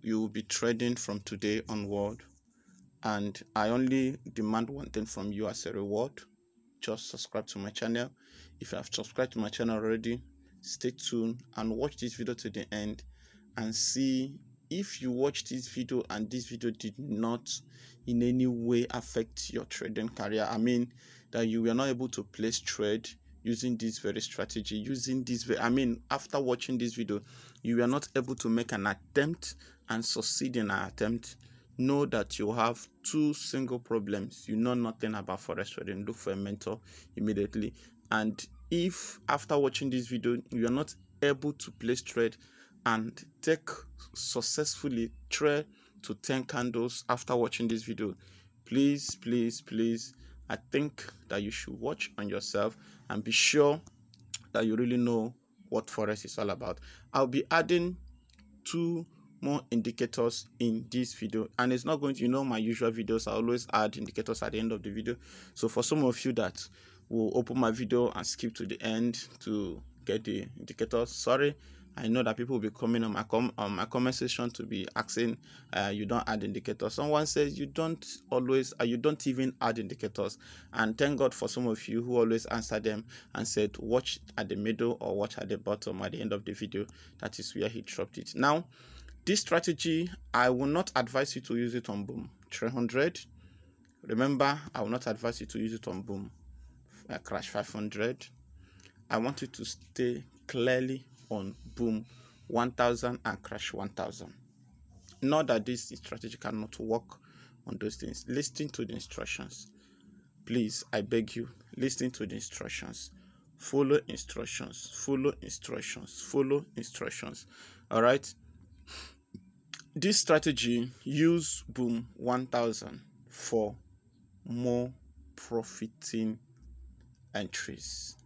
you will be trading from today onward, and I only demand one thing from you as a reward. Just subscribe to my channel. If you have subscribed to my channel already, stay tuned and watch this video to the end and see if you watch this video and this video did not in any way affect your trading career. I mean that you were not able to place trade using this very strategy, using this after watching this video you were not able to make an attempt and succeed in an attempt. Know that you have two single problems. You know nothing about forex trading. Look for a mentor immediately. And if after watching this video you are not able to place trade and take successfully trade to 10 candles after watching this video, please I think that you should watch on yourself and be sure that you really know what forex is all about. I'll be adding 2 more indicators in this video, and it's not going to, my usual videos, I always add indicators at the end of the video. So for some of you that will open my video and skip to the end to get the indicators, sorry, I know that people will be coming on my comment section to be asking, you don't add indicators. Someone says you don't even add indicators, and thank God for some of you who always answer them and said watch at the middle or watch at the bottom at the end of the video. That is where he dropped it. Now this strategy, I will not advise you to use it on boom 300. Remember, I will not advise you to use it on boom crash 500. I want you to stay clearly on boom 1000 and crash 1000. Not that this strategy cannot work on those things. Listen to the instructions. Please, I beg you, listen to the instructions. Follow instructions. Follow instructions. Follow instructions. All right. This strategy, use boom 1000 for more profiting entries.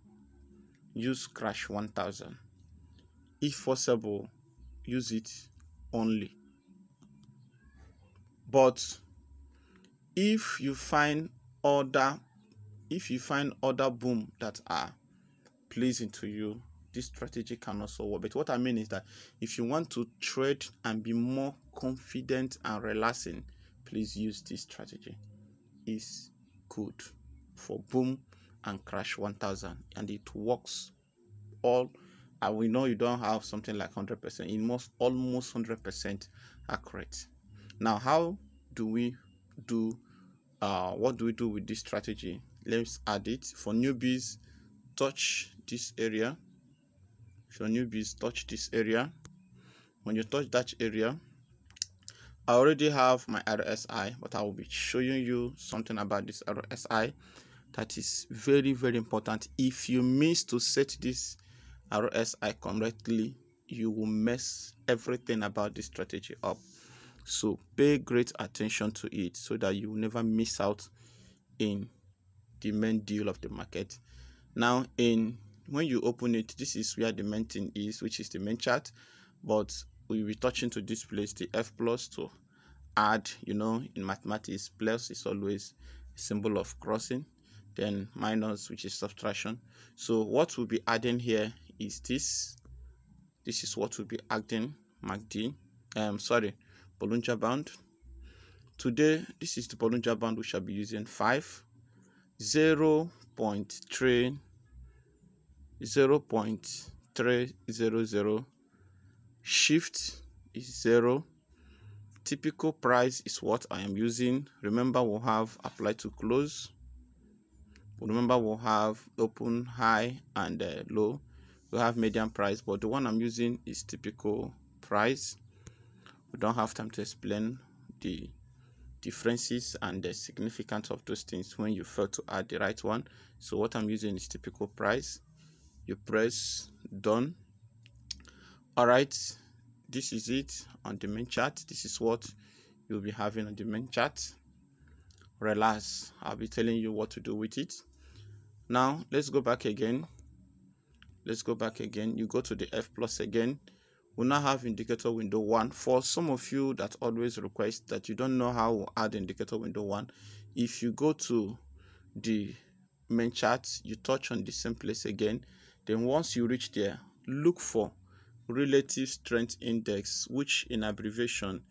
Use crash 1000. If possible, use it only. But if you find other boom that are pleasing to you, this strategy can also work. But what I mean is that if you want to trade and be more confident and relaxing, please use this strategy. It's good for boom and crash 1000, and it works all. And we know you don't have something like 100%. It must almost 100% accurate. Now, how do we do? What do we do with this strategy? Let's add it. For newbies, touch this area. If you're newbies, touch this area. When you touch that area, I already have my RSI, but I will be showing you something about this RSI that is very, very important. If you miss to set this RSI correctly, you will mess everything about this strategy up. So pay great attention to it so that you will never miss out in the main deal of the market. Now, when you open it, this is where the main thing is, which is the main chart. But we will be touching to this place, the F plus, to add, in mathematics, plus is always a symbol of crossing, then minus, which is subtraction. So what we'll be adding here is this. This is what we'll be adding, Bollinger Band. Today, this is the Bollinger Band we shall be using 5, 0.300, shift is 0, typical price is what I am using. Remember, we'll have apply to close. Remember, we'll have open, high, and low. We have median price, but the one I'm using is typical price. We don't have time to explain the differences and the significance of those things when you fail to add the right one. So what I'm using is typical price. You press done. All right, this is it on the main chart. This is what you'll be having on the main chart. Relax, I'll be telling you what to do with it. Now let's go back again. You go to the F plus again. We now have indicator window 1. For some of you that always request that you don't know how to add indicator window 1, if you go to the main chart, you touch on the same place again. Then once you reach there, look for relative strength index, which in abbreviation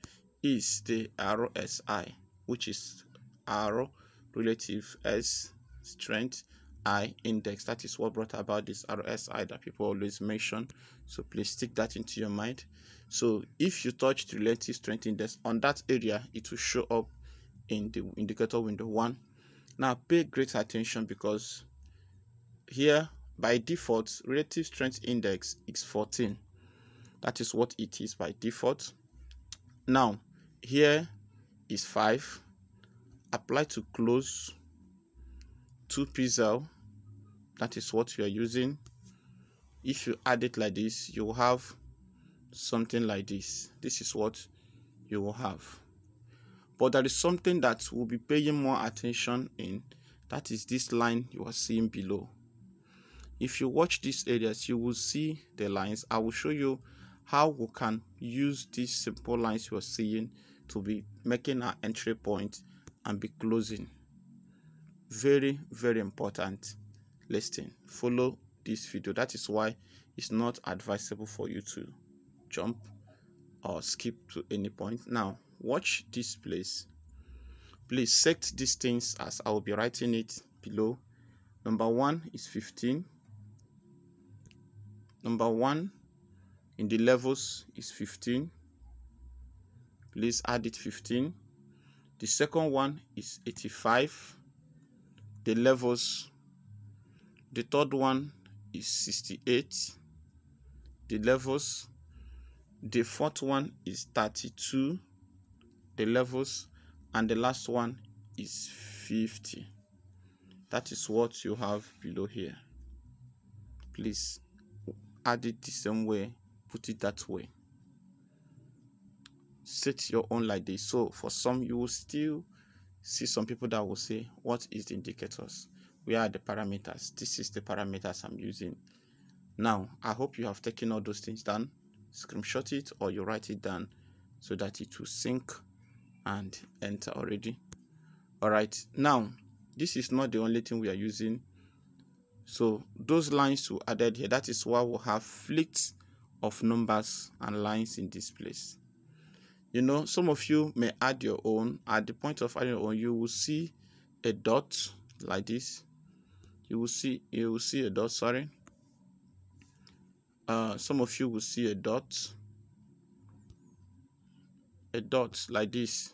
is the RSI, which is R relative S strength I index. That is what brought about this RSI that people always mention. So please stick that into your mind. So if you touch the relative strength index on that area, it will show up in the indicator window 1. Now pay great attention, because here by default relative strength index is 14. That is what it is by default. Now here is 5. Apply to close 2 pixel. That is what you are using. If you add it like this, you will have something like this. This is what you will have. But there is something that will be paying more attention in. That is this line you are seeing below. If you watch these areas, you will see the lines. I will show you how we can use these simple lines you are seeing to be making our entry point and be closing. Very, very important. Listen, follow this video. That is why it's not advisable for you to jump or skip to any point. Now watch this place. Please set these things as I will be writing it below. Number 1 is 15. Number 1 in the levels is 15. Please add it 15. The second one is 85. The levels. The third one is 68. The levels. The fourth one is 32. The levels. And the last one is 50. That is what you have below here. Please add it the same way, put it that way. Set your own like this. So for some, you will still see some people that will say, what is the indicators? Where are the parameters? This is the parameters I'm using. Now, I hope you have taken all those things down. Screenshot it or you write it down so that it will sync and enter already. All right, now this is not the only thing we are using. So those lines we added here, that is why we'll have flicks of numbers and lines in this place. You know, some of you may add your own. At the point of adding your own, you will see a dot like this. You will see a dot, sorry. Some of you will see a dot like this.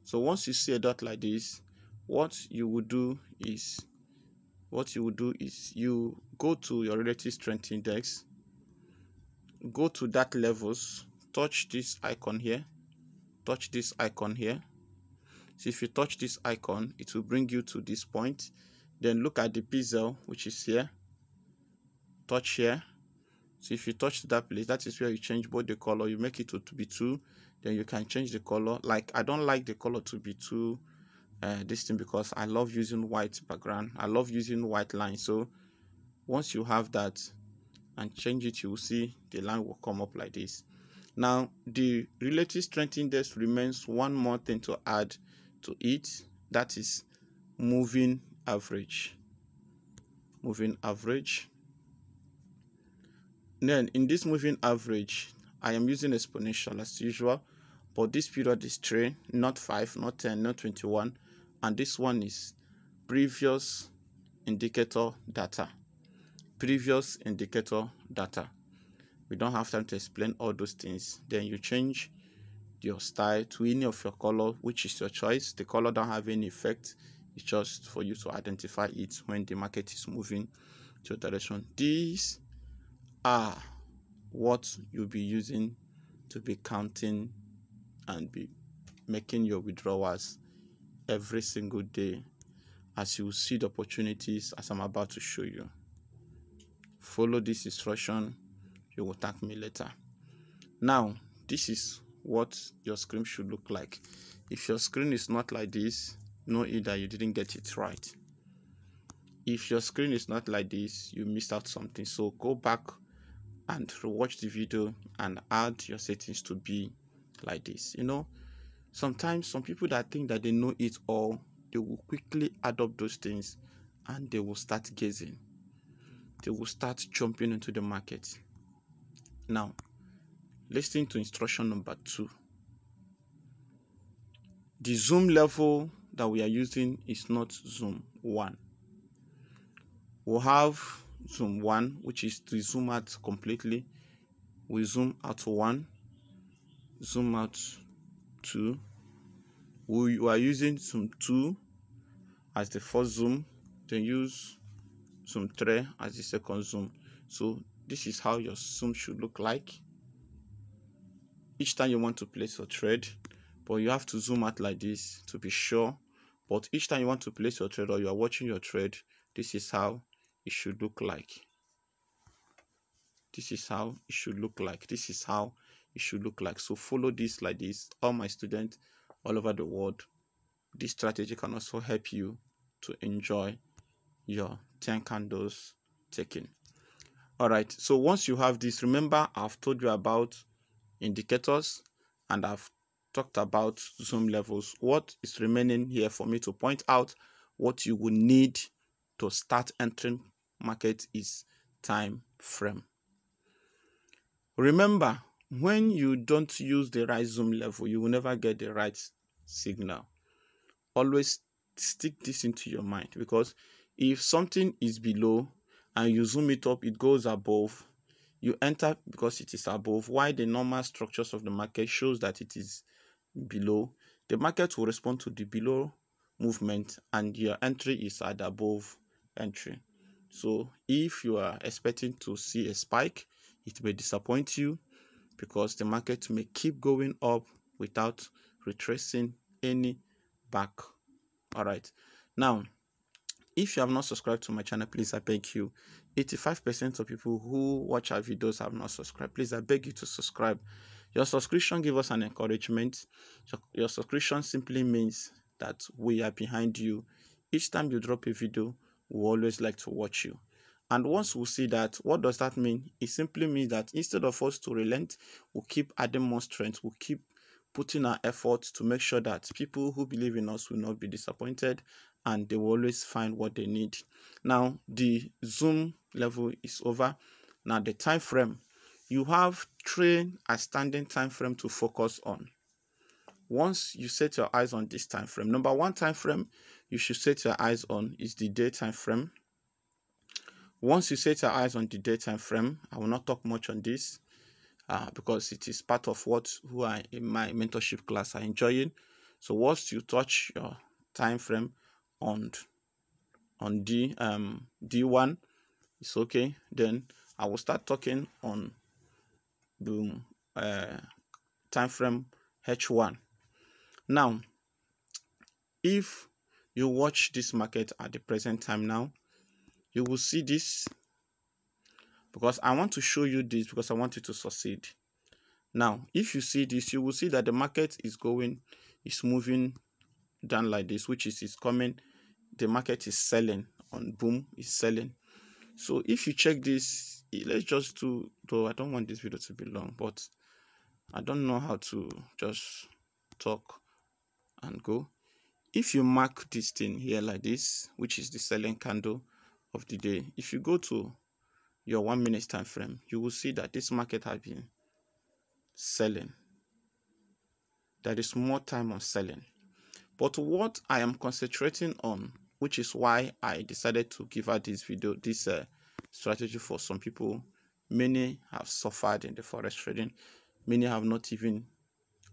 So once you see a dot like this, what you will do is you go to your relative strength index, go to that levels, touch this icon here, touch this icon here. So if you touch this icon, it will bring you to this point. Then look at the pixel, which is here, touch here. So if you touch that place, that is where you change both the color. You make it to be 2, then you can change the color. Like I don't like the color to be too this thing, because I love using white background. I love using white lines. So once you have that and change it, you will see the line will come up like this. Now the relative strength index remains one more thing to add to it. That is moving average. Moving average. Then in this moving average, I am using exponential as usual, but this period is 3, not 5, not 10, not 21, and this one is previous indicator data. Previous indicator data. We don't have time to explain all those things. Then you change your style to any of your color, which is your choice. The color don't have any effect. It's just for you to identify it when the market is moving to a direction. These are what you'll be using to be counting and be making your withdrawals every single day, as you see the opportunities as I'm about to show you. Follow this instruction, you will thank me later. Now this is what your screen should look like. If your screen is not like this, know either you didn't get it right. If your screen is not like this, you missed out something. So go back and rewatch the video and add your settings to be like this. You know, sometimes some people that think that they know it all, they will quickly adopt those things and they will start gazing. They will start jumping into the market. Now, Listen to instruction number 2. The zoom level that we are using is not zoom 1. We'll have zoom 1, which is to zoom out completely. We zoom out 1, zoom out 2. We are using zoom 2 as the first zoom, then use zoom 3 as the second zoom. So this is how your zoom should look like each time you want to place your trade, but you have to zoom out like this to be sure. But each time you want to place your trade or you are watching your trade, this is how it should look like. This is how it should look like. This is how it should look like. So follow this like this. All my students all over the world, this strategy can also help you to enjoy your 10 candles taking. All right, so once you have this, remember I've told you about indicators and I've talked about zoom levels. What is remaining here for me to point out what you will need to start entering market is time frame. Remember, when you don't use the right zoom level, you will never get the right signal. Always stick this into your mind, because if something is below and you zoom it up, it goes above, you enter because it is above. Why the normal structures of the market shows that it is below, the market will respond to the below movement and your entry is at the above entry. So if you are expecting to see a spike, it may disappoint you because the market may keep going up without retracing any back. All right, now if you have not subscribed to my channel, please, I beg you. 85% of people who watch our videos have not subscribed. Please, I beg you to subscribe. Your subscription gives us an encouragement. Your subscription simply means that we are behind you. Each time you drop a video, we always like to watch you. And once we see that, what does that mean? It simply means that instead of us to relent, we'll keep adding more strength. We'll keep putting our efforts to make sure that people who believe in us will not be disappointed and they will always find what they need. Now, the zoom level is over. Now, the time frame. You have 3 outstanding time frame to focus on. Once you set your eyes on this time frame, number 1 time frame you should set your eyes on is the day time frame. Once you set your eyes on the day time frame, I will not talk much on this because it is part of what who are in my mentorship class are enjoying. So once you touch your time frame on D1, it's okay. Then I will start talking on the time frame H1. Now, if you watch this market at the present time now, you will see this, because I want to show you this because I want you to succeed. Now, if you see this, you will see that the market is moving down like this, which is coming. The market is selling on boom, is selling. So if you check this, let's just do, though I don't want this video to be long, but I don't know how to just talk and go. If you mark this thing here like this, which is the selling candle of the day, if you go to your 1 minute time frame, you will see that this market has been selling. There is more time on selling. But what I am concentrating on, which is why I decided to give out this video, this strategy for some people. Many have suffered in the forex trading. Many have not even,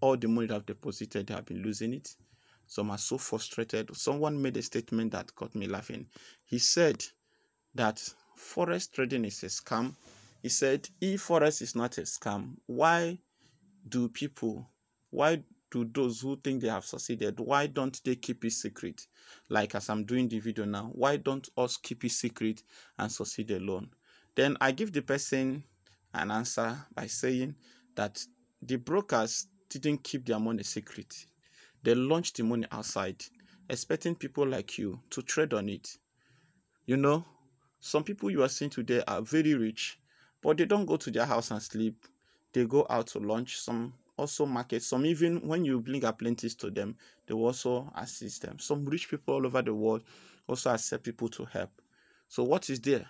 all the money they have deposited, they have been losing it. Some are so frustrated. Someone made a statement that got me laughing. He said that forex trading is a scam. He said, if forex is not a scam, why do those who think they have succeeded, why don't they keep it secret? Like as I'm doing the video now, why don't us keep it secret and succeed alone? Then I give the person an answer by saying that the brokers didn't keep their money secret. They launched the money outside, expecting people like you to trade on it. You know, some people you are seeing today are very rich, but they don't go to their house and sleep. They go out to lunch. Some also market. Some even when you bring apprentices to them, they will also assist them. Some rich people all over the world also accept people to help. So what is there?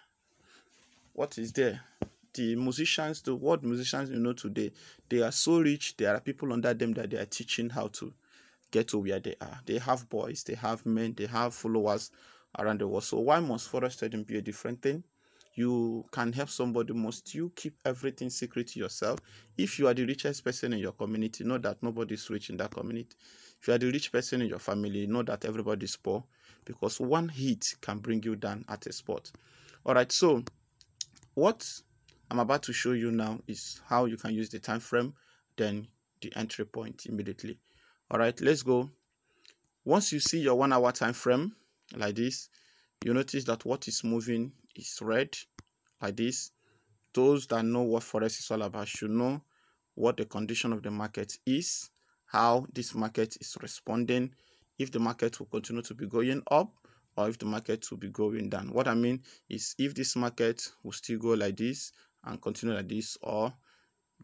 What is there? the musicians, the world musicians today, they are so rich. There are people under them that they are teaching how to get to where they are. They have boys, they have men, they have followers around the world. So why must forex trading be a different thing? You can help somebody. Must you keep everything secret to yourself? If you are the richest person in your community, know that nobody is rich in that community. If you are the rich person in your family, know that everybody is poor, because one hit can bring you down at a spot. All right, so what I'm about to show you now is how you can use the time frame, then the entry point immediately. All right, let's go. Once you see your 1 hour time frame like this, you notice that what is moving is red like this. Those that know what forex is all about should know what the condition of the market is, how this market is responding, if the market will continue to be going up or if the market will be going down. What I mean is if this market will still go like this and continue like this, or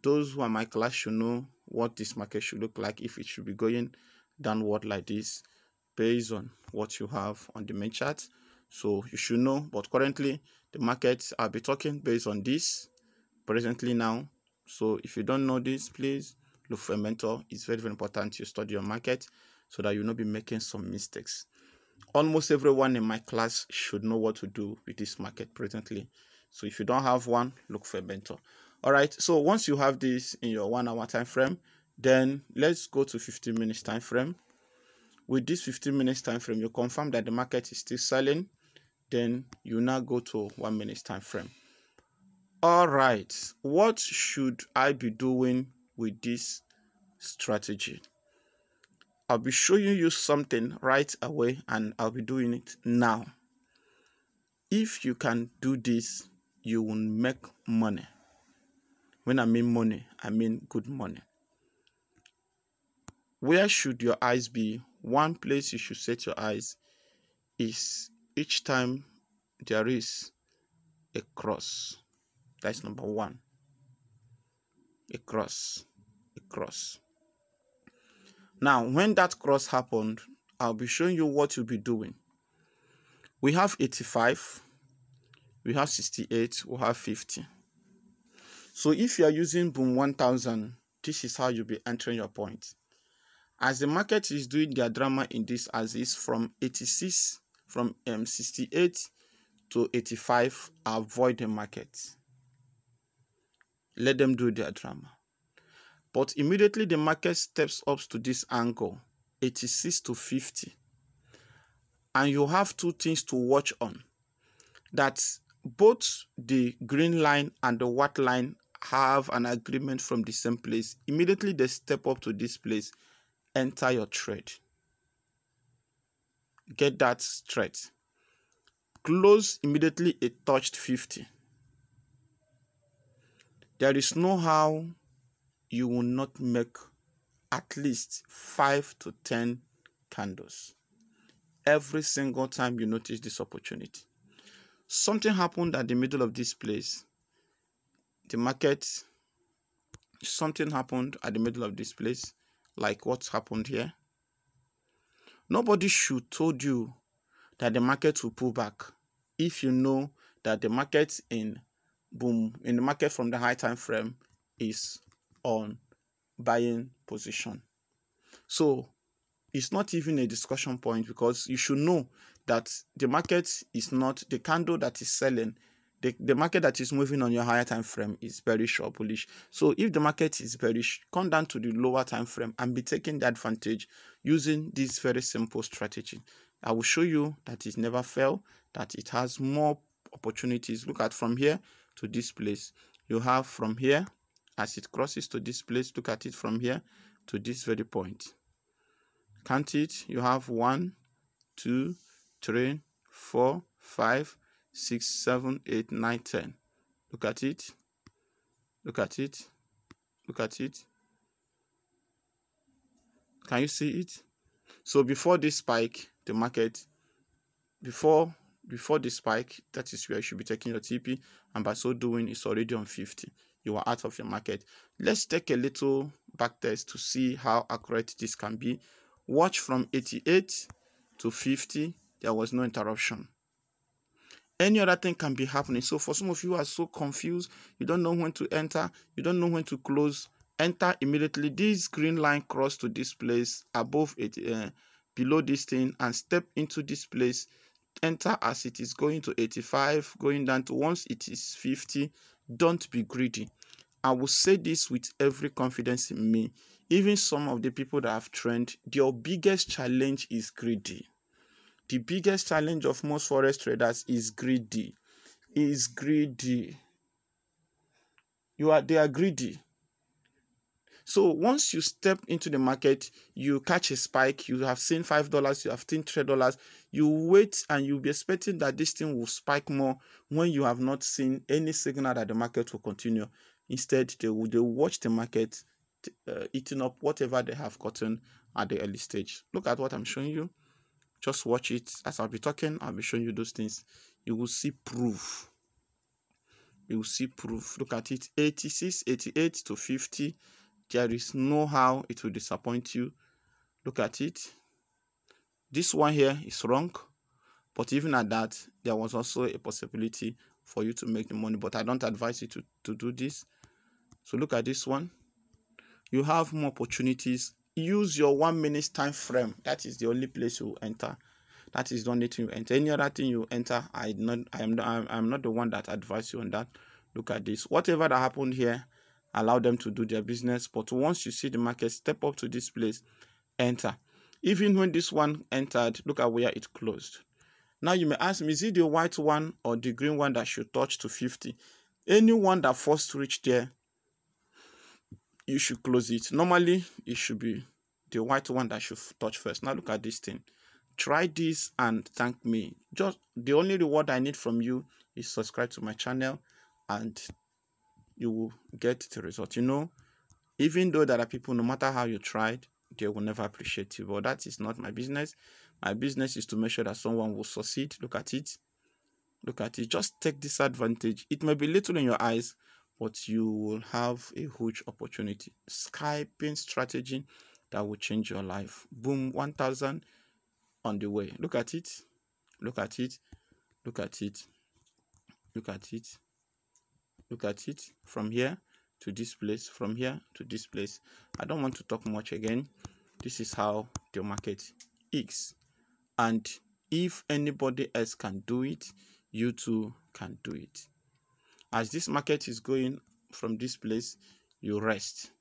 those who are my class should know what this market should look like if it should be going downward like this based on what you have on the main chart. So you should know, but currently the market, I'll be talking based on this presently now. So if you don't know this, please look for a mentor. It's very, very important to study your market so that you'll not be making some mistakes. Almost everyone in my class should know what to do with this market presently. So if you don't have one, look for a mentor. All right, so once you have this in your 1 hour time frame, then let's go to 15 minutes time frame. With this 15 minutes time frame, you confirm that the market is still selling. Then you now go to 1 minute time frame. All right, what should I be doing with this strategy? I'll be showing you something right away, and I'll be doing it now. If you can do this, you will make money. When I mean money, I mean good money. Where should your eyes be? One place you should set your eyes is each time there is a cross. That's number one. A cross. A cross. Now, when that cross happened, I'll be showing you what you'll be doing. We have 85, we have 68, we have 50. So if you are using Boom 1000, this is how you'll be entering your point. As the market is doing their drama in this as is from 68 to 85, avoid the market. Let them do their drama. But immediately the market steps up to this angle, 86 to 50. And you have two things to watch on. That both the green line and the white line have an agreement from the same place. Immediately they step up to this place, enter your trade. Get that straight. Close immediately it touched 50. There is no how you will not make at least 5 to 10 candles every single time you notice this opportunity. Something happened at the middle of this place. The market, something happened at the middle of this place, like what's happened here. Nobody should told you that the market will pull back if you know that the market in the market from the high time frame is on buying position. So it's not even a discussion point, because you should know that the market is not the candle that is selling. The market that is moving on your higher time frame is bearish or bullish. So if the market is bearish, come down to the lower time frame and be taking the advantage using this very simple strategy. I will show you that it never fails, that it has more opportunities. Look at from here to this place. You have from here, as it crosses to this place, look at it from here to this very point. Count it. You have 1, 2, 3, 4, 5, 6, 7, 8, 9, 10. Look at it. Look at it. Look at it. Can you see it? So before this spike, the market, before the spike, that is where you should be taking your TP, and by so doing, it's already on 50. You are out of your market. Let's take a little back test to see how accurate this can be. Watch from 88 to 50, there was no interruption. Any other thing can be happening. So for some of you who are so confused, you don't know when to enter, you don't know when to close, enter immediately. This green line cross to this place above it, below this thing, and step into this place. Enter as it is going to 85, going down to once it is 50. Don't be greedy. I will say this with every confidence in me. Even some of the people that have trained, their biggest challenge is greedy. The biggest challenge of most forex traders is greedy. Is greedy. They are greedy. So once you step into the market, you catch a spike, you have seen $5, you have seen $3, you wait and you'll be expecting that this thing will spike more when you have not seen any signal that the market will continue. Instead, they will watch the market eating up whatever they have gotten at the early stage. Look at what I'm showing you. Just watch it. As I'll be talking, I'll be showing you those things. You will see proof. You will see proof. Look at it. 86, 88 to 50. There is no how it will disappoint you. Look at it. This one here is wrong. But even at that, there was also a possibility for you to make the money. But I don't advise you to do this. So look at this one. You have more opportunities. Use your 1 minute time frame. That is the only place you will enter. That is the only thing you enter. Any other thing you enter, I'm not the one that advises you on that. Look at this. Whatever that happened here, allow them to do their business. But once you see the market, step up to this place, enter. Even when this one entered, look at where it closed. Now you may ask me, is it the white one or the green one that should touch to 50? Anyone that first reach there, you should close it. Normally, it should be the white one that should touch first. Now look at this thing. Try this and thank me. Just the only reward I need from you is subscribe to my channel and you will get the result. You know, even though there are people, no matter how you tried, they will never appreciate you. But that is not my business. My business is to make sure that someone will succeed. Look at it. Look at it. Just take this advantage. It may be little in your eyes, but you will have a huge opportunity. Scalping strategy that will change your life. Boom, 1,000 on the way. Look at it. Look at it. Look at it. Look at it. Look at it. From here to this place. From here to this place. I don't want to talk much again. This is how the market is. And if anybody else can do it, you too can do it. As this market is going from this place, you rest.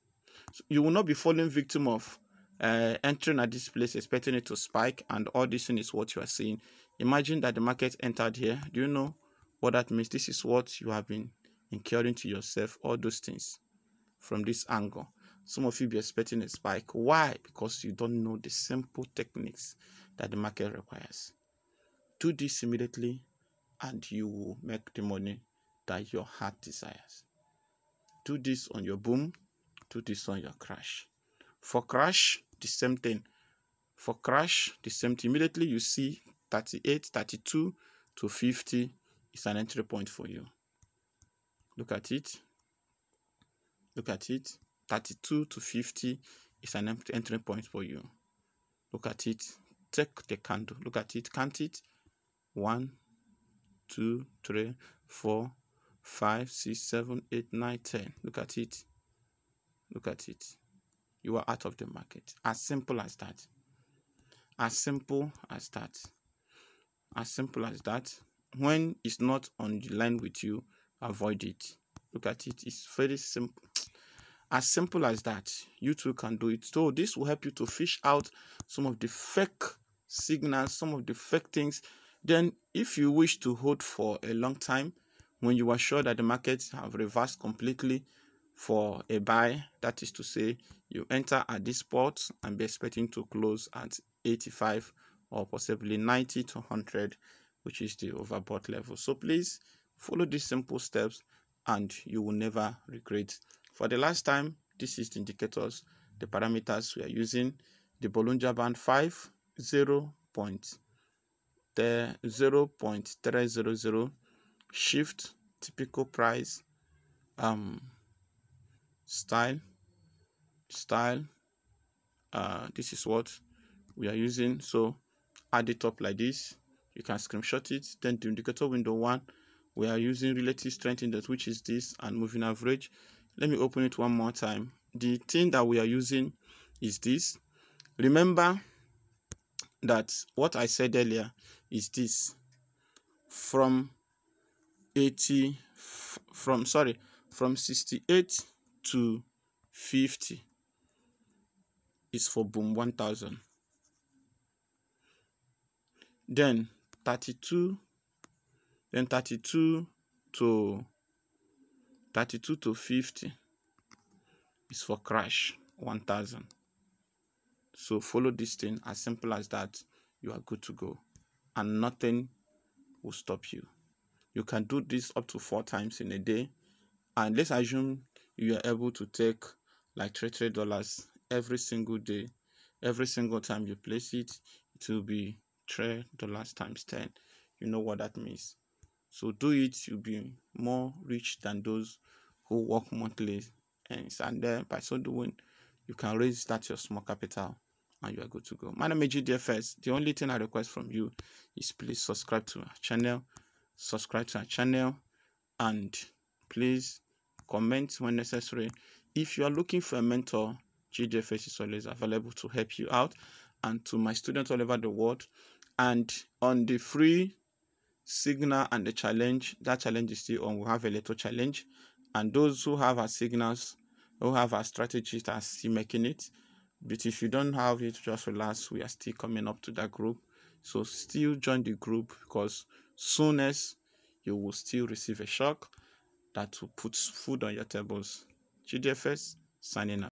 So you will not be falling victim of entering at this place, expecting it to spike, and all this thing is what you are seeing. Imagine that the market entered here. Do you know what that means? This is what you have been incurring to yourself, all those things from this angle. Some of you be expecting a spike. Why? Because you don't know the simple techniques that the market requires. Do this immediately and you will make the money that your heart desires. Do this on your boom. Do this on your crash. For crash, the same thing. For crash, the same thing. Immediately you see 38, 32 to 50 is an entry point for you. Look at it. Look at it. 32 to 50 is an entry point for you. Look at it. Take the candle. Look at it. Count it. 1, 2, 3, 4, 5, 6, 7, 8, 9, 10. Look at it. Look at it. You are out of the market. As simple as that. As simple as that. As simple as that. When it's not on the line with you, avoid it. Look at it. It's very simple. As simple as that. You too can do it. So this will help you to fish out some of the fake signals, some of the fake things. Then if you wish to hold for a long time, when you are sure that the markets have reversed completely for a buy, that is to say, you enter at this spot and be expecting to close at 85 or possibly 90 to 100, which is the overbought level. So please follow these simple steps and you will never regret. For the last time, this is the indicators, the parameters we are using. The Bollinger Band 5, 0.300, shift, typical price, style. This is what we are using. So add it up like this. You can screenshot it. Then the indicator window 1, we are using relative strength index, which is this, and moving average. Let me open it one more time. The thing that we are using is this. Remember that what I said earlier is this. From 68 to 50 is for boom 1000. Then 32 to 50 is for crash 1000. So follow this thing, as simple as that. You are good to go, and nothing will stop you. You can do this up to 4 times in a day, and let's assume you are able to take like $3 every single day. Every single time you place it, it will be $3 times 10. You know what that means. So do it. You'll be more rich than those who work monthly, and then by so doing, you can raise that your small capital, and you are good to go. My name is GDFX. The only thing I request from you is please subscribe to our channel. And please comment when necessary. If you are looking for a mentor, GDFX is always available to help you out, and to my students all over the world. And on the free signal and the challenge, that challenge is still on. We have a little challenge, and those who have our signals, who have our strategies, are still making it. But if you don't have it, just relax. We are still coming up to that group, so still join the group, because soon as you will still receive a shock that will put food on your tables. GDFX signing out.